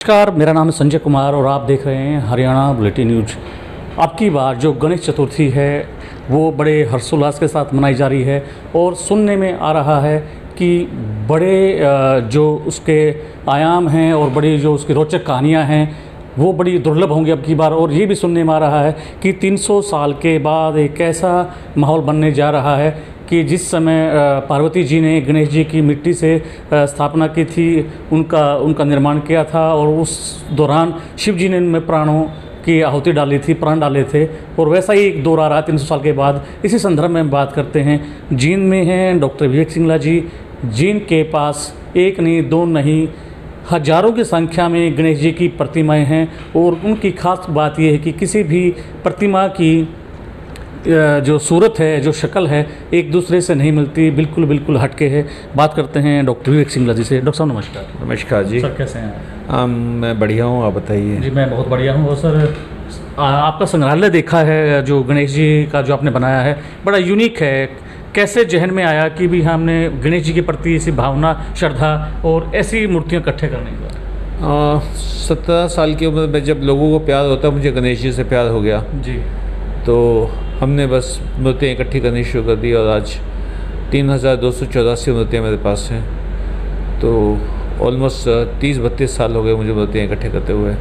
नमस्कार, मेरा नाम है संजय कुमार और आप देख रहे हैं हरियाणा बुलेटिन न्यूज। अब की बार जो गणेश चतुर्थी है वो बड़े हर्षोल्लास के साथ मनाई जा रही है और सुनने में आ रहा है कि बड़े जो उसके आयाम हैं और बड़ी जो उसकी रोचक कहानियां हैं वो बड़ी दुर्लभ होंगी अब की बार। और ये भी सुनने में आ रहा है कि 300 साल के बाद एक ऐसा माहौल बनने जा रहा है कि जिस समय पार्वती जी ने गणेश जी की मिट्टी से स्थापना की थी, उनका निर्माण किया था और उस दौरान शिव जी ने उनमें प्राणों की आहुति डाली थी, प्राण डाले थे। और वैसा ही एक दौर आ रहा है 300 साल के बाद। इसी संदर्भ में बात करते हैं। जींद में हैं डॉक्टर विवेक सिंगला जी। जींद के पास एक नहीं, दो नहीं, हजारों की संख्या में गणेश जी की प्रतिमाएं हैं और उनकी खास बात यह है कि किसी भी प्रतिमा की जो सूरत है, जो शक्ल है, एक दूसरे से नहीं मिलती, बिल्कुल हटके है। बात करते हैं डॉक्टर विवेक सिंगला जी से। डॉक्टर साहब नमस्कार। नमस्कार जी। सर कैसे हैं? मैं बढ़िया हूँ, आप बताइए। जी मैं बहुत बढ़िया हूँ। और सर आपका संग्रहालय देखा है जो गणेश जी का जो आपने बनाया है, बड़ा यूनिक है। कैसे जहन में आया कि भी हमने गणेश जी के प्रति ऐसी भावना, श्रद्धा और ऐसी मूर्तियाँ इकट्ठे करने का? 17 साल की उम्र में जब लोगों को प्यार होता है, मुझे गणेश जी से प्यार हो गया जी। तो हमने बस मूर्तियाँ इकट्ठी करनी शुरू कर दी और आज 3284 मूर्तियाँ मेरे पास हैं। तो ऑलमोस्ट 30-32 साल हो गए मुझे मूर्तियाँ इकट्ठे करते हुए।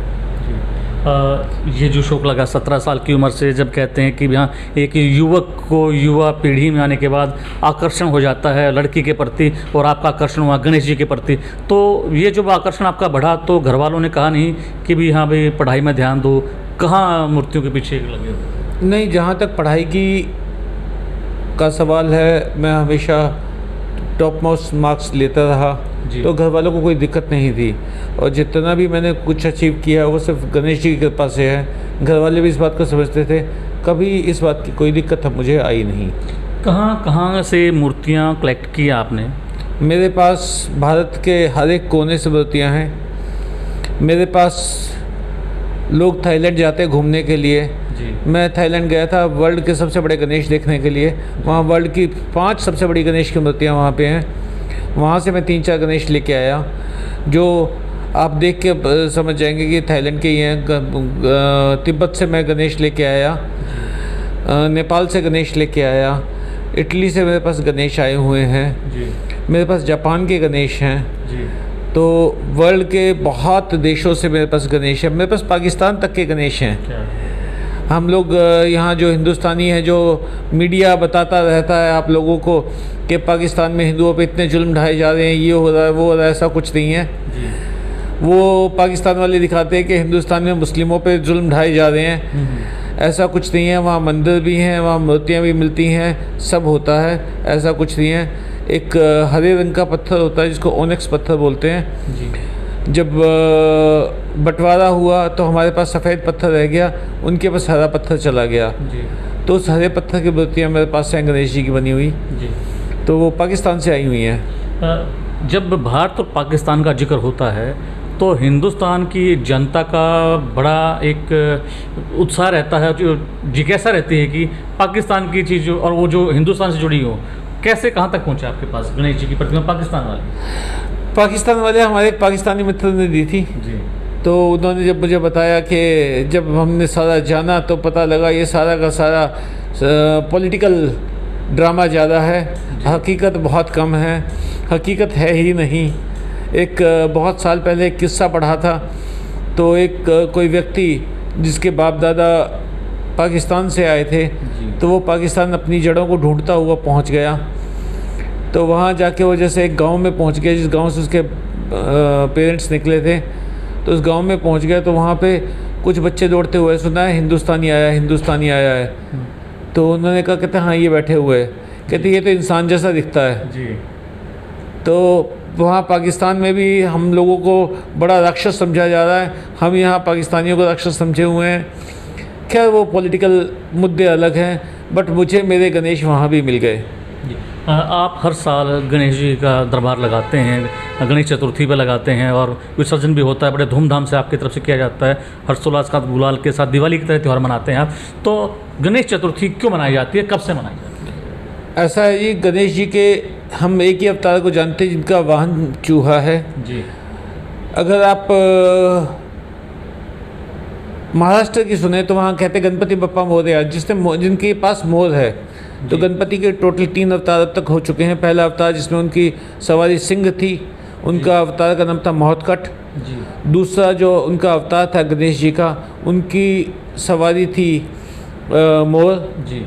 ये जो शौक़ लगा 17 साल की उम्र से, जब कहते हैं कि यहाँ एक युवक को युवा पीढ़ी में आने के बाद आकर्षण हो जाता है लड़की के प्रति, और आपका आकर्षण हुआ गणेश जी के प्रति, तो ये जब आकर्षण आपका बढ़ा तो घर वालों ने कहा नहीं कि भी हाँ भाई पढ़ाई में ध्यान दो? कहाँ मूर्तियों के पीछे लगे हो? नहीं, जहाँ तक पढ़ाई का सवाल है, मैं हमेशा टॉप मोस्ट मार्क्स लेता रहा, तो घर वालों को कोई दिक्कत नहीं थी। और जितना भी मैंने कुछ अचीव किया वो सिर्फ गणेश जी की कृपा से है। घर वाले भी इस बात को समझते थे, कभी इस बात की कोई दिक्कत मुझे आई नहीं। कहाँ से मूर्तियाँ कलेक्ट की आपने? मेरे पास भारत के हर एक कोने से मूर्तियाँ हैं। मेरे पास लोग थाईलैंड जाते हैं घूमने के लिए। मैं थाईलैंड गया था वर्ल्ड के सबसे बड़े गणेश देखने के लिए। वहाँ वर्ल्ड की 5 सबसे बड़ी गणेश की मूर्तियाँ वहाँ पे हैं। वहाँ से मैं 3-4 गणेश लेके आया जो आप देख के समझ जाएंगे कि थाईलैंड के ही हैं। तिब्बत से मैं गणेश लेके आया, नेपाल से गणेश लेके आया, इटली से मेरे पास गणेश आए हुए हैं जी। मेरे पास जापान के गणेश हैं जी। तो वर्ल्ड के बहुत देशों से मेरे पास गणेश है। मेरे पास पाकिस्तान तक के गणेश हैं। हम लोग यहाँ जो हिंदुस्तानी है, जो मीडिया बताता रहता है आप लोगों को कि पाकिस्तान में हिंदुओं पे इतने जुल्म ढाए जा रहे हैं, ये हो रहा है, वो हो रहा है, ऐसा कुछ नहीं है जी। वो पाकिस्तान वाले दिखाते हैं कि हिंदुस्तान में मुस्लिमों पे जुल्म ढाए जा रहे हैं, ऐसा कुछ नहीं है। वहाँ मंदिर भी हैं, वहाँ मूर्तियाँ भी मिलती हैं, सब होता है, ऐसा कुछ नहीं है। एक हरे रंग का पत्थर होता है जिसको ओनिक्स पत्थर बोलते हैं जी। जब बंटवारा हुआ तो हमारे पास सफ़ेद पत्थर रह गया, उनके पास हरा पत्थर चला गया जी। तो उस हरे पत्थर की मूर्तियाँ मेरे पास हैं गणेश जी की बनी हुई जी। तो वो पाकिस्तान से आई हुई हैं। जब भारत और पाकिस्तान का जिक्र होता है तो हिंदुस्तान की जनता का बड़ा एक उत्साह रहता है, जो जिज्ञासा रहती है कि पाकिस्तान की चीज़ और वो जो हिंदुस्तान से जुड़ी हो। कैसे कहाँ तक पहुँचा आपके पास गणेश जी की प्रतिमा? पाकिस्तान वाले हमारे एक पाकिस्तानी मित्र ने दी थी जी। तो उन्होंने जब मुझे बताया कि जब हमने सारा जाना तो पता लगा ये सारा का सारा पॉलिटिकल ड्रामा ज़्यादा है, हकीकत बहुत कम है, हकीकत है ही नहीं। एक बहुत साल पहले एक किस्सा पढ़ा था, तो एक कोई व्यक्ति जिसके बाप दादा पाकिस्तान से आए थे, तो वो पाकिस्तान अपनी जड़ों को ढूंढता हुआ पहुंच गया। तो वहाँ जाके वो जैसे एक गांव में पहुंच गया, जिस गांव से उसके पेरेंट्स निकले थे, तो उस गांव में पहुंच गया। तो वहाँ पे कुछ बच्चे दौड़ते हुए सुना है हिंदुस्तानी आया, हिंदुस्तानी आया है। तो उन्होंने कहा, कहते हाँ ये बैठे हुए हैं, कहते ये तो इंसान जैसा दिखता है जी। तो वहाँ पाकिस्तान में भी हम लोगों को बड़ा राक्षस समझा जा रहा है, हम यहाँ पाकिस्तानियों को राक्षस समझे हुए हैं। खैर वो पॉलिटिकल मुद्दे अलग हैं, बट मुझे मेरे गणेश वहाँ भी मिल गए। आप हर साल गणेश जी का दरबार लगाते हैं, गणेश चतुर्थी पर लगाते हैं और विसर्जन भी होता है, बड़े धूमधाम से आपकी तरफ से किया जाता है। हर्षोल्लास का गुलाल के साथ दिवाली की तरह त्यौहार मनाते हैं आप। तो गणेश चतुर्थी क्यों मनाई जाती है, कब से मनाई जाती है? ऐसा है जी, गणेश जी के हम एक ही अवतार को जानते हैं जिनका वाहन चूहा है जी। अगर आप महाराष्ट्र की सुने तो वहाँ कहते गणपति बप्पा मोरया, जिनके पास मोर है। तो गणपति के टोटल 3 अवतार अब तक हो चुके हैं। पहला अवतार जिसमें उनकी सवारी सिंह थी, उनका अवतार का नाम था महोत्कट। दूसरा जो उनका अवतार था गणेश जी का, उनकी सवारी थी मोर जी।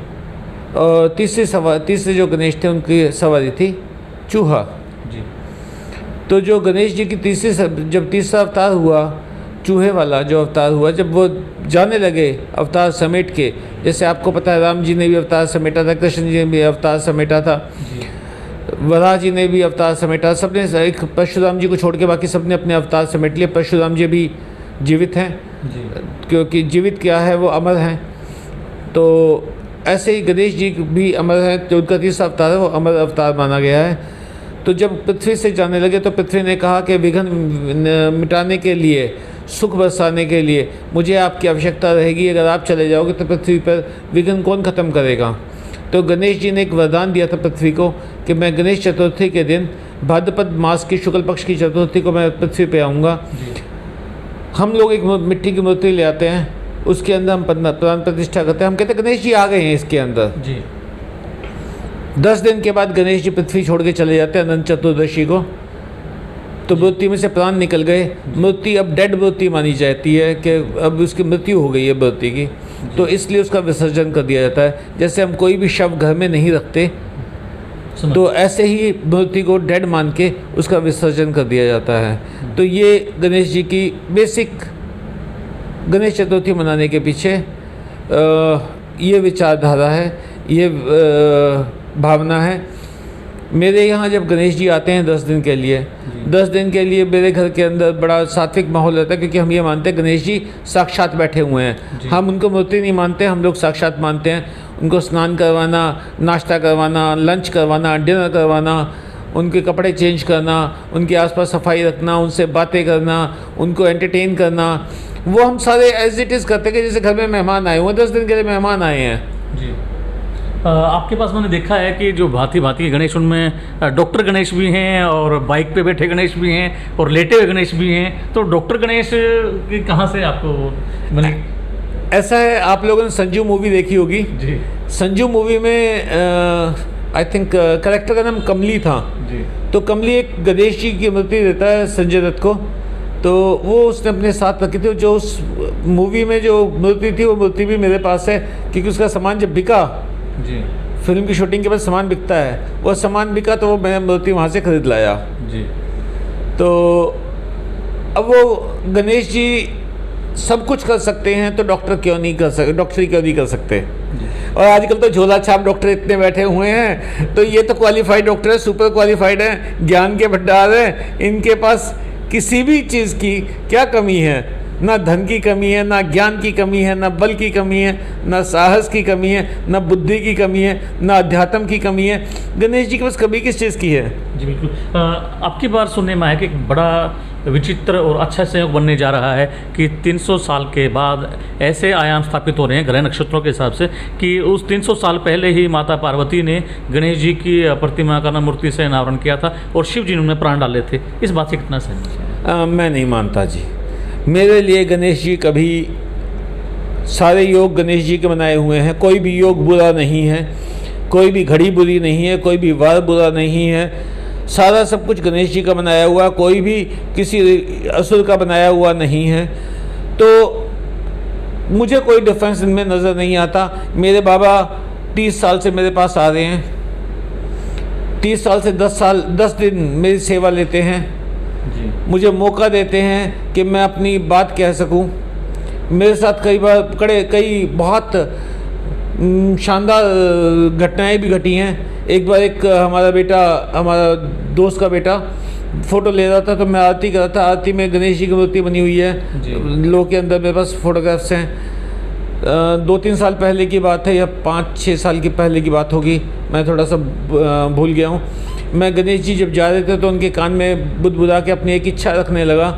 और तीसरे जो गणेश थे उनकी सवारी थी चूहा जी। तो जो गणेश जी की जब तीसरा अवतार हुआ, चूहे वाला जो अवतार हुआ, जब वो जाने लगे अवतार समेट के, जैसे आपको पता है राम जी ने भी अवतार समेटा था, कृष्ण जी ने भी अवतार समेटा था, वराह जी ने भी अवतार समेटा, सबने, एक परशुराम जी को छोड़ के बाकी सबने अपने अवतार समेट लिए। परशुराम जी भी जीवित हैं क्योंकि जीवित क्या है, वो अमर हैं। तो ऐसे ही गणेश जी भी अमर हैं, जो उनका तीसरा अवतार है वो अमर अवतार माना गया है। तो जब पृथ्वी से जाने लगे तो पृथ्वी ने कहा कि विघ्न मिटाने के लिए, सुख बरसाने के लिए मुझे आपकी आवश्यकता रहेगी। अगर आप चले जाओगे तो पृथ्वी पर विघ्न कौन ख़त्म करेगा। तो गणेश जी ने एक वरदान दिया था पृथ्वी को कि मैं गणेश चतुर्थी के दिन, भाद्रपद मास की शुक्ल पक्ष की चतुर्थी को मैं पृथ्वी पे आऊँगा। हम लोग एक मिट्टी की मूर्ति ले आते हैं, उसके अंदर हम प्राण प्रतिष्ठा करते हैं, हम कहते हैं गणेश जी आ गए हैं इसके अंदर जी। 10 दिन के बाद गणेश जी पृथ्वी छोड़ के चले जाते हैं अनंत चतुर्दशी को। तो मूर्ति में से प्राण निकल गए। मूर्ति अब डेड मूर्ति मानी जाती है कि अब उसकी मृत्यु हो गई है मूर्ति की, तो इसलिए उसका विसर्जन कर दिया जाता है। जैसे हम कोई भी शव घर में नहीं रखते, तो ऐसे ही मूर्ति को डेड मान के उसका विसर्जन कर दिया जाता है। तो ये गणेश जी की बेसिक गणेश चतुर्थी मनाने के पीछे ये विचारधारा है, ये भावना है। मेरे यहाँ जब गणेश जी आते हैं 10 दिन के लिए, 10 दिन के लिए मेरे घर के अंदर बड़ा सात्विक माहौल रहता है, क्योंकि हम ये मानते हैं गणेश जी साक्षात बैठे हुए हैं। हम उनको मूर्ति नहीं मानते, हम लोग साक्षात मानते हैं। उनको स्नान करवाना, नाश्ता करवाना, लंच करवाना, डिनर करवाना, उनके कपड़े चेंज करना, उनके आसपास सफाई रखना, उनसे बातें करना, उनको एंटरटेन करना, वो हम सारे एज इट इज़ करते हैं कि जैसे घर में मेहमान आए हुए हैं, 10 दिन के लिए मेहमान आए हैं जी। आपके पास मैंने देखा है कि जो भांति भांति के गणेश, उनमें डॉक्टर गणेश भी हैं और बाइक पे बैठे गणेश भी हैं और लेटे हुए गणेश भी हैं। तो डॉक्टर गणेश की कहाँ से आपको मिली? ऐसा है, आप लोगों ने संजू मूवी देखी होगी जी। संजू मूवी में आई थिंक कैरेक्टर का नाम कमली था जी। तो कमली एक गणेश जी की मूर्ति देता है संजय दत्त को, तो वो उसने अपने साथ रखी थी। जो उस मूवी में जो मूर्ति थी वो मूर्ति भी मेरे पास है, क्योंकि उसका सामान जब बिका जी, फिल्म की शूटिंग के बाद सामान बिकता है, वो सामान बिका तो वो मैंने मूर्ति वहाँ से खरीद लाया जी। तो अब वो गणेश जी सब कुछ कर सकते हैं, तो डॉक्टर क्यों नहीं कर सकते, डॉक्टरी क्यों नहीं कर सकते। और आजकल तो झोला छाप डॉक्टर इतने बैठे हुए हैं, तो ये तो क्वालिफाइड डॉक्टर है, सुपर क्वालिफाइड है, ज्ञान के भंडार है। इनके पास किसी भी चीज़ की क्या कमी है, ना धन की कमी है, ना ज्ञान की कमी है, ना बल की कमी है, ना साहस की कमी है, ना बुद्धि की कमी है, ना अध्यात्म की कमी है। गणेश जी के पास कमी किस चीज़ की है? जी बिल्कुल। आपकी बार सुनने में आया कि एक बड़ा विचित्र और अच्छा संयोग बनने जा रहा है कि 300 साल के बाद ऐसे आयाम स्थापित हो रहे हैं ग्रह नक्षत्रों के हिसाब से कि उस 300 साल पहले ही माता पार्वती ने गणेश जी की प्रतिमा का मूर्ति से अनावरण किया था और शिव जी ने उन्हें प्राण डाले थे। इस बात से कितना सहमत है? मैं नहीं मानता जी। मेरे लिए गणेश जी कभी, सारे योग गणेश जी के बनाए हुए हैं, कोई भी योग बुरा नहीं है, कोई भी घड़ी बुरी नहीं है, कोई भी वार बुरा नहीं है, सारा सब कुछ गणेश जी का बनाया हुआ, कोई भी किसी असुर का बनाया हुआ नहीं है। तो मुझे कोई डिफरेंस इनमें नज़र नहीं आता। मेरे बाबा 30 साल से मेरे पास आ रहे हैं, 30 साल से 10 दिन मेरी सेवा लेते हैं जी। मुझे मौका देते हैं कि मैं अपनी बात कह सकूं। मेरे साथ कई बहुत शानदार घटनाएं भी घटी हैं। एक बार हमारा दोस्त का बेटा फ़ोटो ले रहा था, तो मैं आरती कर रहा था। आरती में गणेश जी की मूर्ति बनी हुई है लो के अंदर, मेरे पास फ़ोटोग्राफ्स हैं। 2-3 साल पहले की बात है या 5-6 साल की पहले की बात होगी, मैं थोड़ा सा भूल गया हूँ। मैं गणेश जी जब जा रहे थे तो उनके कान में बुदबुदा के अपनी एक इच्छा रखने लगा,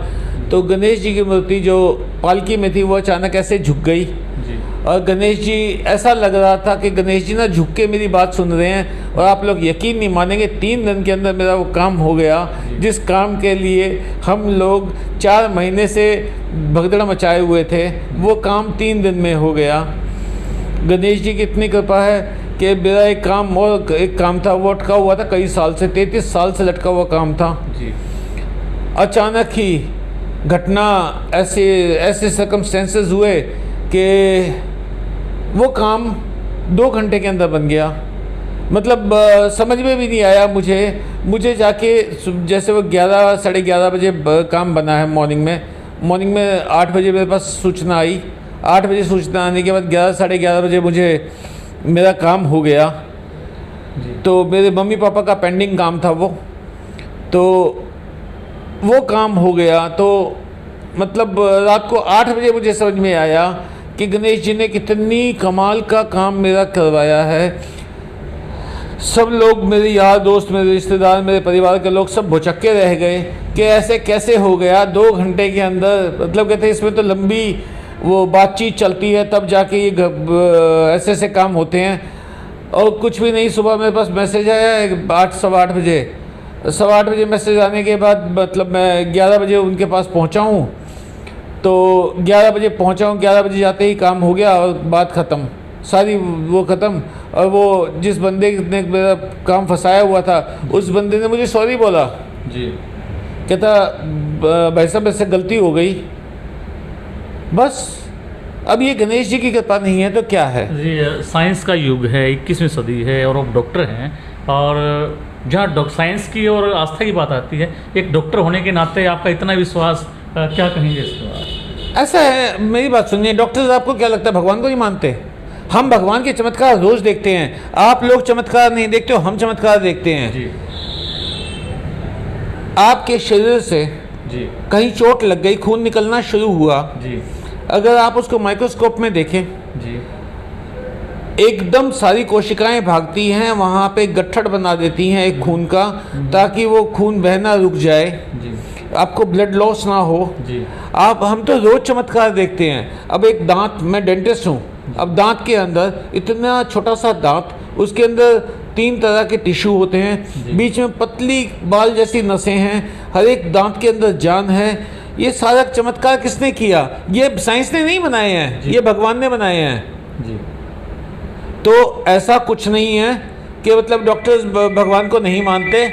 तो गणेश जी की मूर्ति जो पालकी में थी वो अचानक ऐसे झुक गई और गणेश जी, ऐसा लग रहा था कि गणेश जी ना झुक के मेरी बात सुन रहे हैं। और आप लोग यकीन नहीं मानेंगे, 3 दिन के अंदर मेरा वो काम हो गया जिस काम के लिए हम लोग 4 महीने से भगदड़ मचाए हुए थे, वो काम 3 दिन में हो गया। गणेश जी की इतनी कृपा है कि मेरा एक काम था, वो अटका हुआ था कई साल से, 33 साल से लटका हुआ काम था जी। अचानक ही घटना, ऐसे सर्कमस्टेंसेस हुए कि वो काम 2 घंटे के अंदर बन गया। मतलब समझ में भी नहीं आया मुझे जाके, जैसे वो 11 साढ़े 11 बजे काम बना है मॉर्निंग में 8 बजे मेरे पास सूचना आई। 8 बजे सूचना आने के बाद 11 साढ़े 11 बजे मुझे मेरा काम हो गया जी। तो मेरे मम्मी पापा का पेंडिंग काम था तो वो काम हो गया। तो मतलब रात को 8 बजे मुझे समझ में आया कि गणेश जी ने कितनी कमाल का काम मेरा करवाया है। सब लोग, मेरे यार दोस्त, मेरे रिश्तेदार, मेरे परिवार के लोग सब भुचक्के रह गए कि ऐसे कैसे हो गया 2 घंटे के अंदर। मतलब कहते हैं इसमें तो लंबी वो बातचीत चलती है, तब जाके ये ऐसे काम होते हैं। और कुछ भी नहीं, सुबह मेरे पास मैसेज आया सवा आठ बजे मैसेज आने के बाद मतलब मैं 11 बजे उनके पास पहुंचा हूँ। तो 11 बजे पहुंचा हूँ, 11 बजे जाते ही काम हो गया और बात ख़त्म, सारी वो ख़त्म। और वो जिस बंदे ने मेरा काम फंसाया हुआ था, उस बंदे ने मुझे सॉरी बोला जी। कहता भाई साहब ऐसे गलती हो गई। बस अब ये गणेश जी की कृपा नहीं है तो क्या है जी। साइंस का युग है, 21वीं सदी है और आप डॉक्टर हैं, और जहाँ साइंस की और आस्था की बात आती है, एक डॉक्टर होने के नाते आपका इतना विश्वास, क्या कहेंगे इसके बाद? ऐसा है, मेरी बात सुनिए, डॉक्टर आपको क्या लगता है भगवान को नहीं मानते? हम भगवान के चमत्कार रोज देखते हैं। आप लोग चमत्कार नहीं देखते हो, हम चमत्कार देखते हैं जी। आपके शरीर से जी कहीं चोट लग गई, खून निकलना शुरू हुआ जी। अगर आप उसको माइक्रोस्कोप में देखें जी, एकदम सारी कोशिकाएं भागती हैं, वहाँ पे गट्ठड़ बना देती हैं एक खून का, ताकि वो खून बहना रुक जाए जी। आपको ब्लड लॉस ना हो जी। हम तो रोज चमत्कार देखते हैं। अब एक दांत, मैं डेंटिस्ट हूँ, अब दांत के अंदर इतना छोटा सा दांत, उसके अंदर 3 तरह के टिश्यू होते हैं, बीच में पतली बाल जैसी नसें हैं, हर एक दांत के अंदर जान है। ये सारा चमत्कार किसने किया? ये साइंस ने नहीं बनाए हैं, ये भगवान ने बनाए हैं जी। तो ऐसा कुछ नहीं है कि मतलब डॉक्टर्स भगवान को नहीं मानते,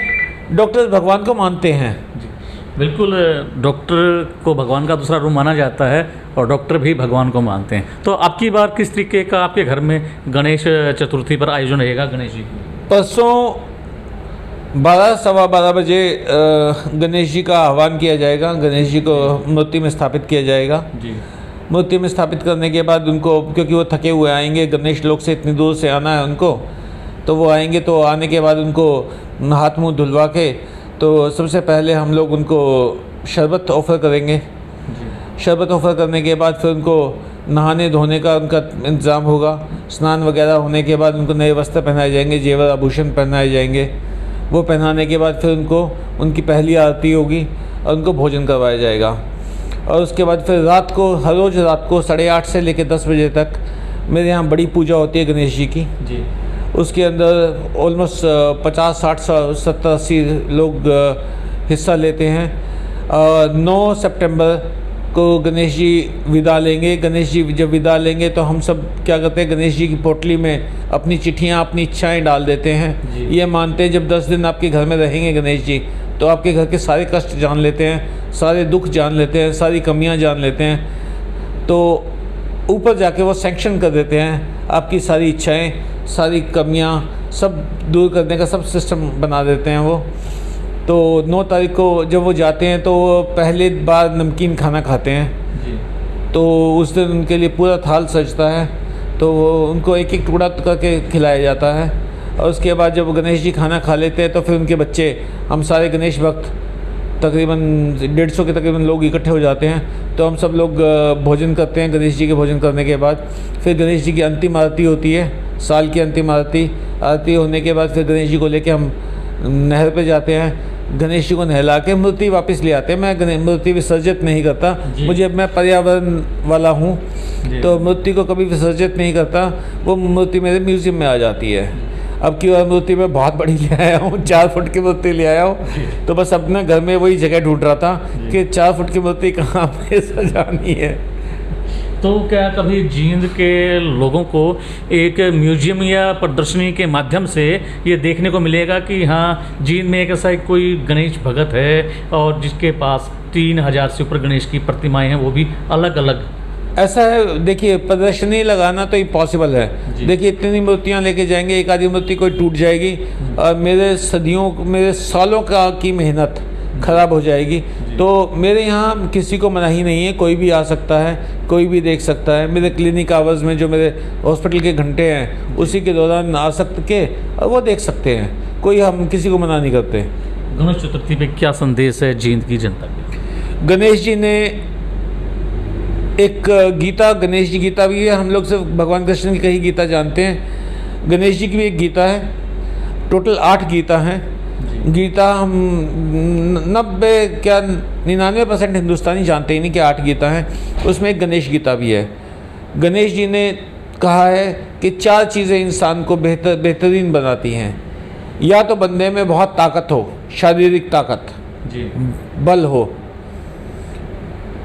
डॉक्टर्स भगवान को मानते हैं जी। बिल्कुल, डॉक्टर को भगवान का दूसरा रूप माना जाता है और डॉक्टर भी भगवान को मानते हैं। तो आपकी बार किस तरीके का आपके घर में गणेश चतुर्थी पर आयोजन रहेगा गणेश जी? परसों 12 सवा 12 बजे गणेश जी का आह्वान किया जाएगा। गणेश जी को मूर्ति में स्थापित किया जाएगा जी। मूर्ति में स्थापित करने के बाद उनको, क्योंकि वो थके हुए आएंगे, गणेश लोक से इतनी दूर से आना है उनको, तो वो आएंगे। तो आने के बाद उनको हाथ मुंह धुलवा के, तो सबसे पहले हम लोग उनको शरबत ऑफ़र करेंगे जी। शरबत ऑफ़र करने के बाद फिर उनको नहाने धोने का उनका इंतज़ाम होगा। स्नान वगैरह होने के बाद उनको नए वस्त्र पहनाए जाएंगे, जेवर आभूषण पहनाए जाएंगे। वो पहनाने के बाद फिर उनको उनकी पहली आरती होगी और उनको भोजन करवाया जाएगा। और उसके बाद फिर रात को, हर रोज़ रात को 8:30 से लेकर 10 बजे तक मेरे यहाँ बड़ी पूजा होती है गणेश जी की जी। उसके अंदर ऑलमोस्ट 50, 60, 70, 80 लोग हिस्सा लेते हैं। 9 सितंबर को गणेश जी विदा लेंगे। गणेश जी जब विदा लेंगे तो हम सब क्या करते हैं, गणेश जी की पोटली में अपनी चिट्ठियाँ, अपनी इच्छाएं डाल देते हैं। ये मानते हैं जब 10 दिन आपके घर में रहेंगे गणेश जी, तो आपके घर के सारे कष्ट जान लेते हैं, सारे दुख जान लेते हैं, सारी कमियां जान लेते हैं। तो ऊपर जाके वो सैंक्शन कर देते हैं आपकी सारी इच्छाएं, सारी कमियां सब दूर करने का सब सिस्टम बना देते हैं वो। तो 9 तारीख को जब वो जाते हैं तो वो पहले बार नमकीन खाना खाते हैं जी। तो उस दिन उनके लिए पूरा थाल सजता है, तो वो उनको एक एक टुकड़ा करके खिलाया जाता है। और उसके बाद जब गणेश जी खाना खा लेते हैं तो फिर उनके बच्चे, हम सारे गणेश भक्त तकरीबन 150 के तकरीबन लोग इकट्ठे हो जाते हैं। तो हम सब लोग भोजन करते हैं। गणेश जी के भोजन करने के बाद फिर गणेश जी की अंतिम आरती होती है, साल की अंतिम आरती होने के बाद फिर गणेश जी को लेके हम नहर पे जाते हैं। गणेश जी को नहला के मूर्ति वापस ले आते हैं। मैं मूर्ति विसर्जित नहीं करता, मैं पर्यावरण वाला हूँ। तो मूर्ति को कभी विसर्जित नहीं करता, वो मूर्ति मेरे म्यूज़ियम में आ जाती है। अब की बार मूर्ति मैं बहुत बड़ी ले आया हूँ, 4 फुट की मूर्ति ले आया हूँ। तो बस अपने घर में वही जगह ढूंढ रहा था कि 4 फुट की मूर्ति कहाँ पे सजानी है। तो क्या कभी जींद के लोगों को एक म्यूजियम या प्रदर्शनी के माध्यम से ये देखने को मिलेगा कि हाँ, जींद में एक ऐसा कोई गणेश भगत है और जिसके पास 3000 से ऊपर गणेश की प्रतिमाएं हैं, वो भी अलग अलग? ऐसा है, देखिए प्रदर्शनी लगाना तो इम्पॉसिबल है। देखिए इतनी मूर्तियाँ लेके जाएंगे, एक आधी मूर्ति कोई टूट जाएगी और मेरे सालों की मेहनत ख़राब हो जाएगी। तो मेरे यहाँ किसी को मनाही नहीं है, कोई भी आ सकता है, कोई भी देख सकता है। मेरे क्लिनिक आवर्स में जो मेरे हॉस्पिटल के घंटे हैं उसी के दौरान आ सकते और वो देख सकते हैं, कोई हम किसी को मना नहीं करते। गणेश चतुर्थी पे क्या संदेश है जींद की जनता के? गणेश जी ने एक गीता, गणेश जी गीता भी है, हम लोग सिर्फ भगवान कृष्ण की कही गीता जानते हैं, गणेश जी की भी एक गीता है। टोटल 8 गीता हैं। गीता हम 99% हिंदुस्तानी जानते ही नहीं कि 8 गीता हैं। उसमें एक गणेश गीता भी है। गणेश जी ने कहा है कि 4 चीज़ें इंसान को बेहतरीन बनाती हैं। या तो बंदे में बहुत ताकत हो, शारीरिक ताकत, बल हो,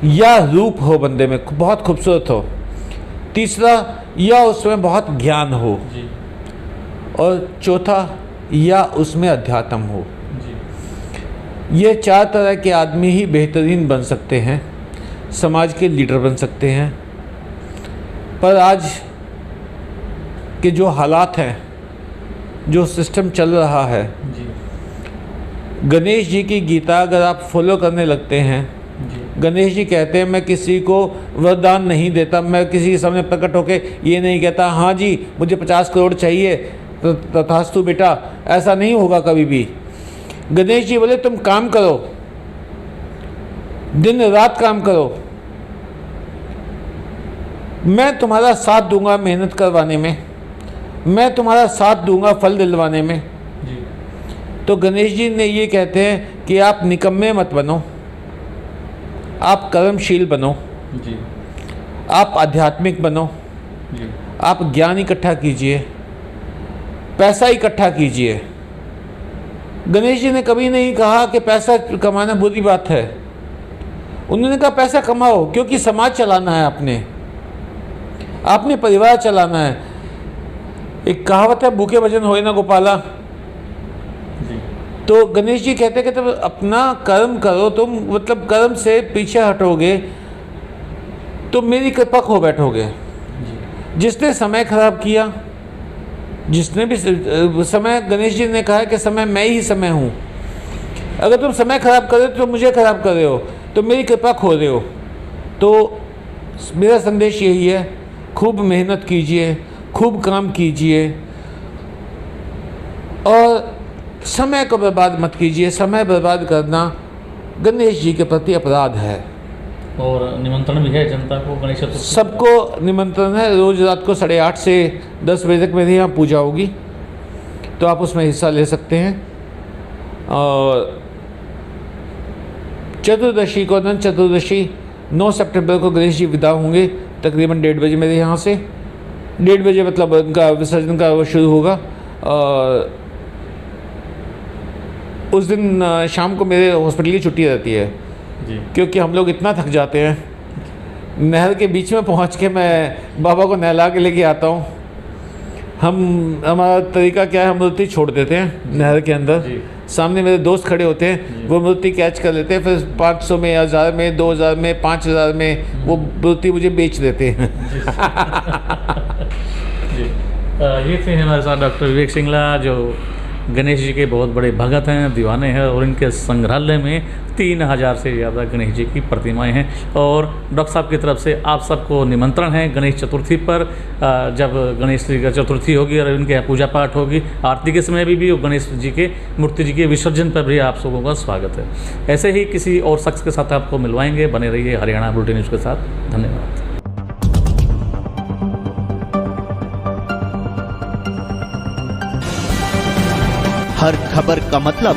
या रूप हो बंदे में बहुत खूबसूरत हो, तीसरा या उसमें बहुत ज्ञान हो, और चौथा या उसमें अध्यात्म हो। ये 4 तरह के आदमी ही बेहतरीन बन सकते हैं, समाज के लीडर बन सकते हैं। पर आज के जो हालात हैं, जो सिस्टम चल रहा है, गणेश जी की गीता अगर आप फॉलो करने लगते हैं, गणेश जी कहते हैं मैं किसी को वरदान नहीं देता, मैं किसी के सामने प्रकट होके ये नहीं कहता हाँ जी मुझे 50 करोड़ चाहिए तथास्तु बेटा, ऐसा नहीं होगा कभी भी। गणेश जी बोले तुम काम करो, दिन रात काम करो, मैं तुम्हारा साथ दूंगा मेहनत करवाने में, मैं तुम्हारा साथ दूंगा फल दिलवाने में। तो गणेश जी ने ये कहते हैं कि आप निकम्मे मत बनो, आप कर्मशील बनो, आप आध्यात्मिक बनो, आप ज्ञान इकट्ठा कीजिए, पैसा इकट्ठा कीजिए। गणेश जी ने कभी नहीं कहा कि पैसा कमाना बुरी बात है। उन्होंने कहा पैसा कमाओ, क्योंकि समाज चलाना है, आपने परिवार चलाना है। एक कहावत है भूखे भजन होए ना गोपाला। तो गणेश जी कहते कि तुम अपना कर्म करो, तुम मतलब कर्म से पीछे हटोगे तो मेरी कृपा खो बैठोगे। जिसने समय खराब किया, जिसने भी समय, गणेश जी ने कहा है कि समय मैं ही समय हूँ। अगर तुम समय खराब कर रहे हो तो मुझे खराब कर रहे हो, तो मेरी कृपा खो रहे हो। तो मेरा संदेश यही है, खूब मेहनत कीजिए, खूब काम कीजिए और समय को बर्बाद मत कीजिए। समय बर्बाद करना गणेश जी के प्रति अपराध है। और निमंत्रण भी है जनता को गणेश चतुर्थी? सबको निमंत्रण है। रोज़ रात को 8:30 से 10 बजे तक मेरे यहाँ पूजा होगी, तो आप उसमें हिस्सा ले सकते हैं। और चतुर्दशी को, अनंत चतुर्दशी 9 सितंबर को गणेश जी विदा होंगे तकरीबन 1:30 बजे मेरे यहाँ से। 1:30 बजे मतलब उनका विसर्जन का वो शुरू होगा। और उस दिन शाम को मेरे हॉस्पिटल की छुट्टी रहती है जी। क्योंकि हम लोग इतना थक जाते हैं, नहर के बीच में पहुंच के मैं बाबा को नहला के लेके आता हूं। हमारा तरीका क्या है, हम मूर्ति छोड़ देते हैं नहर के अंदर, सामने मेरे दोस्त खड़े होते हैं, वो मूर्ति कैच कर लेते हैं, फिर 500 में, 1000 में, 2000 में, 5000 में वो मूर्ति मुझे बेच देते हैं। ये थे हमारे साथ डॉक्टर विवेक सिंगला, जो गणेश जी के बहुत बड़े भगत हैं, दीवाने हैं, और इनके संग्रहालय में 3000 से ज़्यादा गणेश जी की प्रतिमाएं हैं। और डॉक्टर साहब की तरफ से आप सबको निमंत्रण है गणेश चतुर्थी पर। जब गणेश जी का चतुर्थी होगी और इनके पूजा पाठ होगी, आरती के समय भी गणेश जी के मूर्ति जी के विसर्जन पर भी आप सबों का स्वागत है। ऐसे ही किसी और शख्स के साथ आपको मिलवाएंगे। बने रहिए हरियाणा बुलेटिन न्यूज़ के साथ। धन्यवाद। हर खबर का मतलब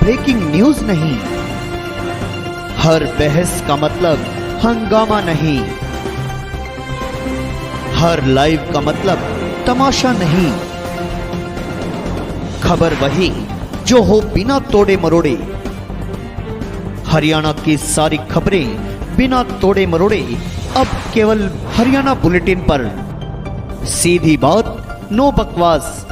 ब्रेकिंग न्यूज नहीं, हर बहस का मतलब हंगामा नहीं, हर लाइव का मतलब तमाशा नहीं, खबर वही जो हो बिना तोड़े मरोड़े। हरियाणा की सारी खबरें बिना तोड़े मरोड़े अब केवल हरियाणा बुलेटिन पर। सीधी बात, नो बकवास।